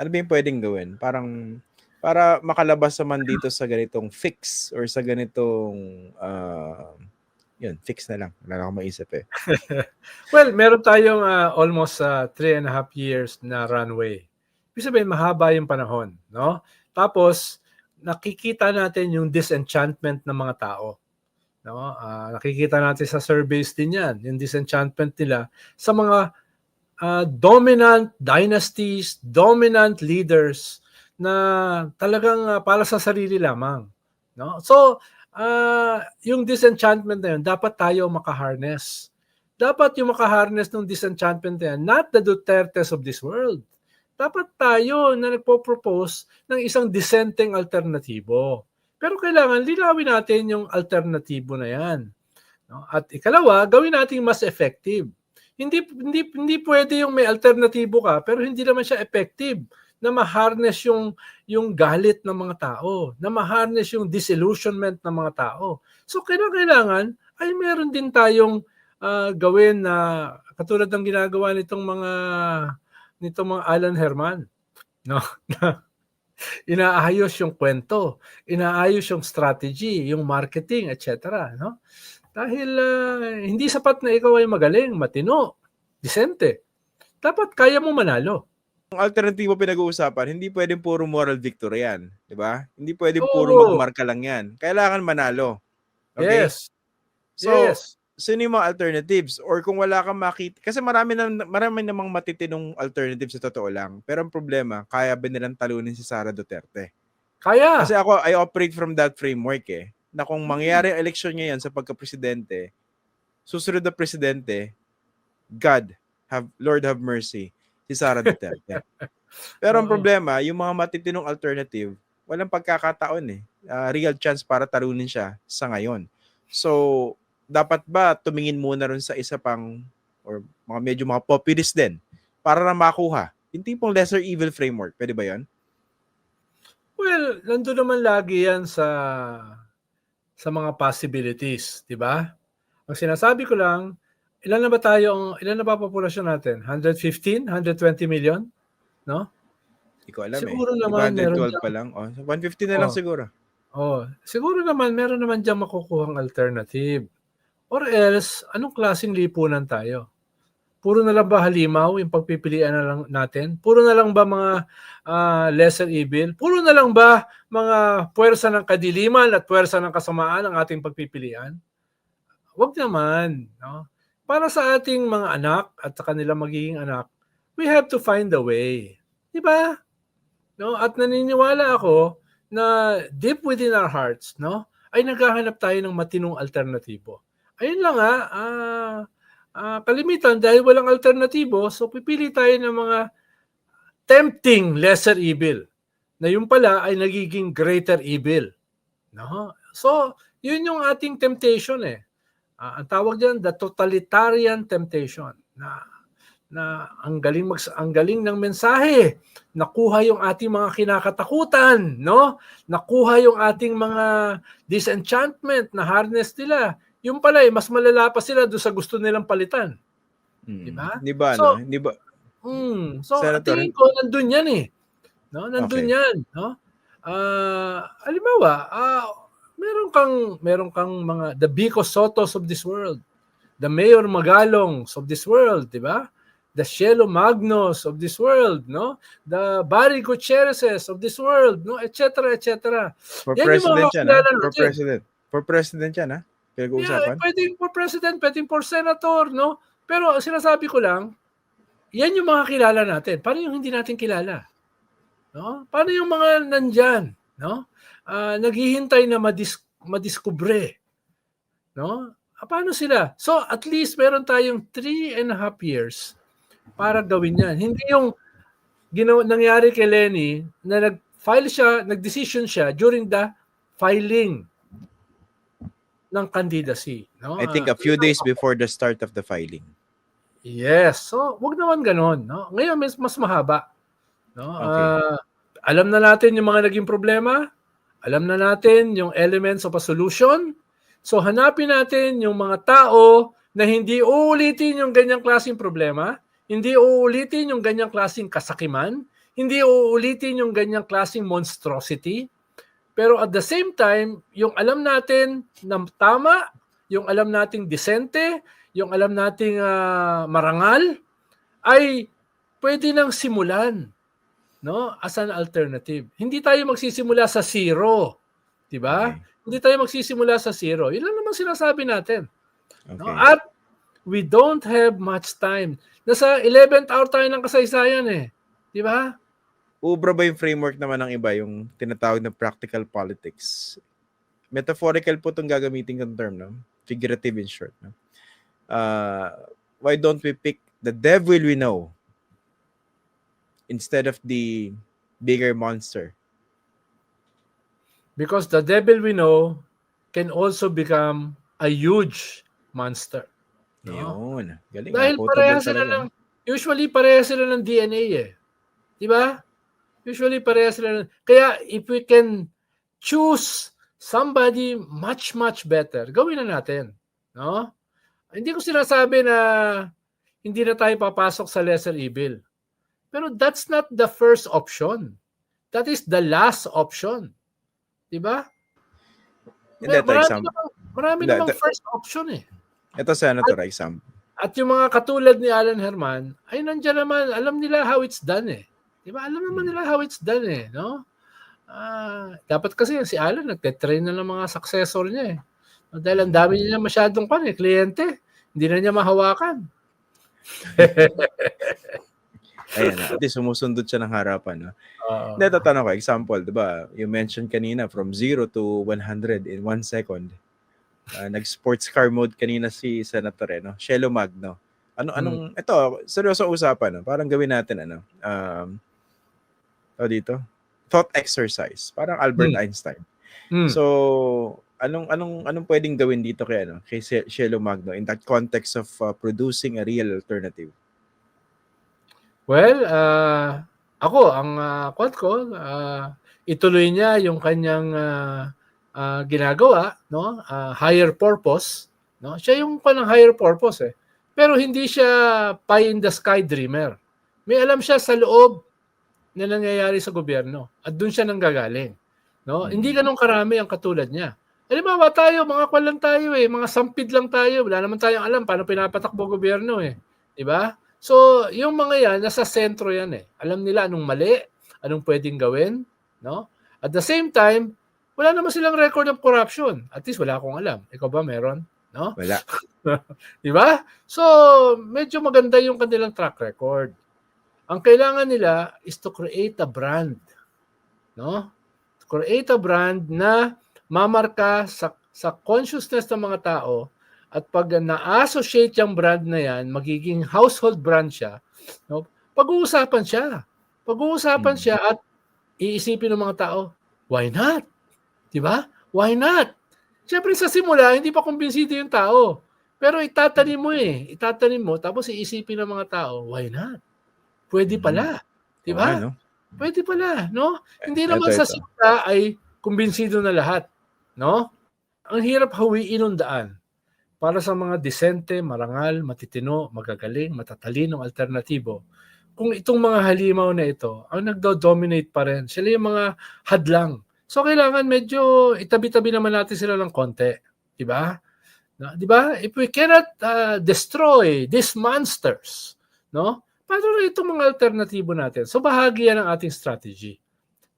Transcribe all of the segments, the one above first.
Ano ba yung pwedeng gawin? Parang para makalabas naman dito sa ganitong fix or sa ganitong yun, fix na lang. Wala na akong maisip eh. Well, meron tayong almost 3.5 years na runway. Ibig sabihin, mahaba yung panahon, no? Tapos, nakikita natin yung disenchantment ng mga tao. No? Nakikita natin sa surveys din yan, yung disenchantment nila sa mga dominant dynasties, dominant leaders na talagang para sa sarili lamang. No? So, yung disenchantment na yun, dapat tayo makaharness. Dapat yung makaharness ng disenchantment na yan, not the Dutertes of this world. Dapat tayo na nagpo-propose ng isang dissenting alternatibo. Pero kailangan linawin natin yung alternatibo na yan. No? At ikalawa, gawin natin mas effective. Hindi pwede yung may alternatibo ka pero hindi naman siya effective na ma-harness yung galit ng mga tao, na ma-harness yung disillusionment ng mga tao. So kailangan ay meron din tayong gawin na katulad ng ginagawa nitong mga Alan Herman, no? Inaayos yung kwento, inaayos yung strategy, yung marketing, etc. No? Dahil hindi sapat na ikaw ay magaling, matino, disente. Dapat kaya mo manalo. Ang alternatibo pinag-uusapan, hindi pwedeng puro moral victory yan. Di ba? Hindi pwedeng puro magmarka lang yan. Kailangan manalo. Okay? Yes. So, sino yung mga alternatives? Or kung wala kang makita, kasi marami namang matitinong alternatives sa totoo lang. Pero ang problema, kaya ba nilang talunin si Sara Duterte? Kaya. Kasi ako, I operate from that framework eh. Na kung mangyayari ang eleksyon ngayon sa pagka-presidente, susunod na presidente, Lord have mercy, si Sara Duterte. Pero ang problema, yung mga matitinong alternative, walang pagkakataon eh. Real chance para talunin siya sa ngayon. So, dapat ba tumingin muna rin sa isa pang or medyo mga populist din para na makuha yung tipong lesser evil framework? Pwede ba yan? Well, nandun naman lagi yan sa mga possibilities, di ba? Ang sinasabi ko lang, ilan na ba populasyon natin? 115? 120 million? No? Hindi ko alam siguro eh. Naman, 112 pa lang. 150 na lang siguro. Siguro naman meron naman dyan makukuhang alternative. Or else, anong klaseng lipunan tayo? Puro na lang ba halimaw yung pagpipilian na lang natin? Puro na lang ba mga lesser evil? Puro na lang ba mga puwersa ng kadiliman at puwersa ng kasamaan ang ating pagpipilian? Huwag naman. No? Para sa ating mga anak at sa kanilang magiging anak, we have to find a way. Diba? No? At naniniwala ako na deep within our hearts, no, ay naghahanap tayo ng matinong alternatibo. Ayun lang kalimitan dahil walang alternatibo, so pipili tayo ng mga tempting lesser evil na yung pala ay nagiging greater evil. No? So, yun yung ating temptation eh. Ang tawag diyan, the totalitarian temptation na ang galing ng mensahe, nakuha yung ating mga kinakatakutan, no? Nakuha yung ating mga disenchantment na harness nila. Yung pala mas malala pa sila doon sa gusto nilang palitan. Di ba? Di ba, so, no? Di ba? So, tingin ko nandun yan eh. No? Nandun yan, no? Halimbawa, meron kang mga the Vico Sotos of this world, the Mayor Magalongs of this world, di ba? The Cielo Magnos of this world, no? The Barry Gutierrez's of this world, no? Etc. For president yan, ha? For president yan, ha? Pinag-uusapan? Yeah, pwedeng for president, pwedeng for senator, no? Pero sinasabi ko lang, yan yung mga kilala natin. Paano yung hindi natin kilala? No? Paano yung mga nandyan, no? Naghihintay na madiskubre, no? Paano sila? So, at least meron tayong 3.5 years para gawin yan. Hindi yung nangyari kay Lenny na nag-decision siya during the filing ng candidacy. No? I think a few days before the start of the filing. Yes. So, wag naman ganon. No? Ngayon, mas mahaba. No? Alam na natin yung mga naging problema. Alam na natin yung elements of a solution. So, hanapin natin yung mga tao na hindi uulitin yung ganyang klaseng problema, hindi uulitin yung ganyang klaseng kasakiman, hindi uulitin yung ganyang klaseng monstrosity. Pero at the same time, yung alam natin na tama, yung alam nating disente, yung alam nating marangal, ay pwede nang simulan, no, as an alternative. Hindi tayo magsisimula sa zero, 'di ba? Okay. Hindi tayo magsisimula sa zero. Yun lang naman sinasabi natin. No? Okay. At we don't have much time. Nasa 11th hour tayo ng kasaysayan eh. 'Di ba? Ubra ba yung framework naman ng iba, yung tinatawag na practical politics? Metaphorical po itong gagamitin kong term, no? Figurative in short. No? Why don't we pick the devil we know instead of the bigger monster? Because the devil we know can also become a huge monster. No? Yun. Galing. Dahil Quotable parehas sila talaga. usually parehas sila ng DNA eh. 'Di ba? Usually parehas sila. Kaya if we can choose somebody much better, gawin na natin, no? Hindi ko sinasabi na hindi na tayo papasok sa lesser evil. Pero that's not the first option. That is the last option. 'Di ba? Hindi, ito example. Marami Hindi, namang ito- first option eh. Ito, Senator, example. At yung mga katulad ni Alan Herman, ay nandiyan naman, alam nila how it's done eh. Di ba? Alam naman nila how it's done eh. No? Dapat kasi si Alan, nagte-train na ng mga successor niya eh. Dahil ang dami niya masyadong kliyente. Hindi na niya mahawakan. Ayan, at least sumusundot siya ng harapan. No? Hindi, tatanong ko, example, di ba? You mentioned kanina from 0 to 100 in 1 second. Nag-sports car mode kanina si Senator, no? Shelo Magno. Ito, seryoso usapan, no? Parang gawin natin, dito? Thought exercise. Parang Albert Einstein. So, anong pwedeng gawin dito kay Shelo Magno in that context of producing a real alternative? Well, ako, ang quote ko, ituloy niya yung kanyang ginagawa, no? Higher purpose, no? Siya yung panang higher purpose eh. Pero hindi siya pie in the sky dreamer. May alam siya sa loob na nangyayari sa gobyerno at doon siya nanggagaling, no? Hindi ganun karami ang katulad niya. Halimbawa tayo, mga kwan lang tayo eh, mga sampid lang tayo, wala naman tayong alam paano pinapatakbo gobyerno eh. 'Di ba? So, yung mga yan, nasa sentro yan eh. Alam nila anong mali, anong pwedeng gawin, no? At the same time, wala naman silang record of corruption. At least wala akong alam. Ikaw ba meron? No? Wala. Di ba? So, medyo maganda yung kanilang track record. Ang kailangan nila is to create a brand. No? To create a brand na mamarka sa consciousness ng mga tao. At pag na-associate yung brand na yan, magiging household brand siya, no? Pag-uusapan siya. Pag-uusapan siya at iisipin ng mga tao, why not? Diba? Why not? Siyempre sa simula, hindi pa kumbinsido yung tao. Pero itatanim mo eh. Itatanim mo, tapos iisipin ng mga tao, why not? Pwede pala. Diba? No? Pwede pala, no? Hindi naman sa simula ay kumbinsido na lahat. No? Ang hirap hawiin ng daan para sa mga disente, marangal, matitino, magagaling, matatalinong alternatibo. Kung itong mga halimaw na ito, ang nagdo-dominate pa rin, sila yung mga hadlang. So kailangan medyo itabi-tabi naman natin sila ng konti. Diba? Diba? If we cannot destroy these monsters, no? Paano na itong mga alternatibo natin? So bahagi yan ng ating strategy.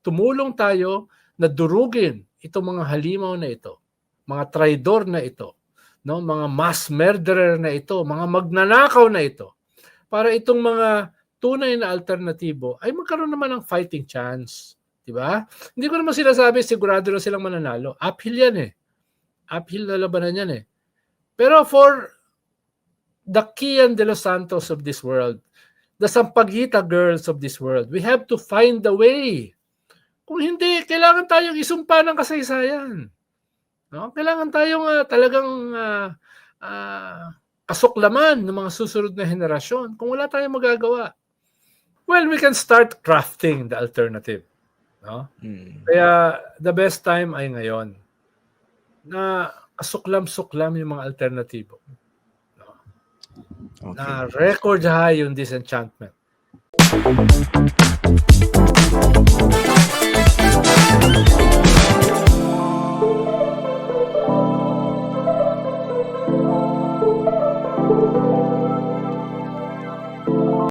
Tumulong tayo na durugin itong mga halimaw na ito, mga traidor na ito, no, mga mass murderer na ito, mga magnanakaw na ito, para itong mga tunay na alternatibo ay magkaroon naman ng fighting chance. Diba? Hindi ko naman sinasabi sigurado na silang mananalo. Uphill yan eh. Uphill na labanan yan eh. Pero for the Kian de los Santos of this world, the Sampaguita girls of this world, we have to find the way. Kung hindi, kailangan tayong isumpa ng kasaysayan. No? Kailangan tayong talagang kasuklaman ng mga susunod na henerasyon kung wala tayong magagawa. Well, we can start crafting the alternative. No? Kaya the best time ay ngayon na kasuklam-suklam yung mga alternatibo. No? Okay. Na record high yung disenchantment.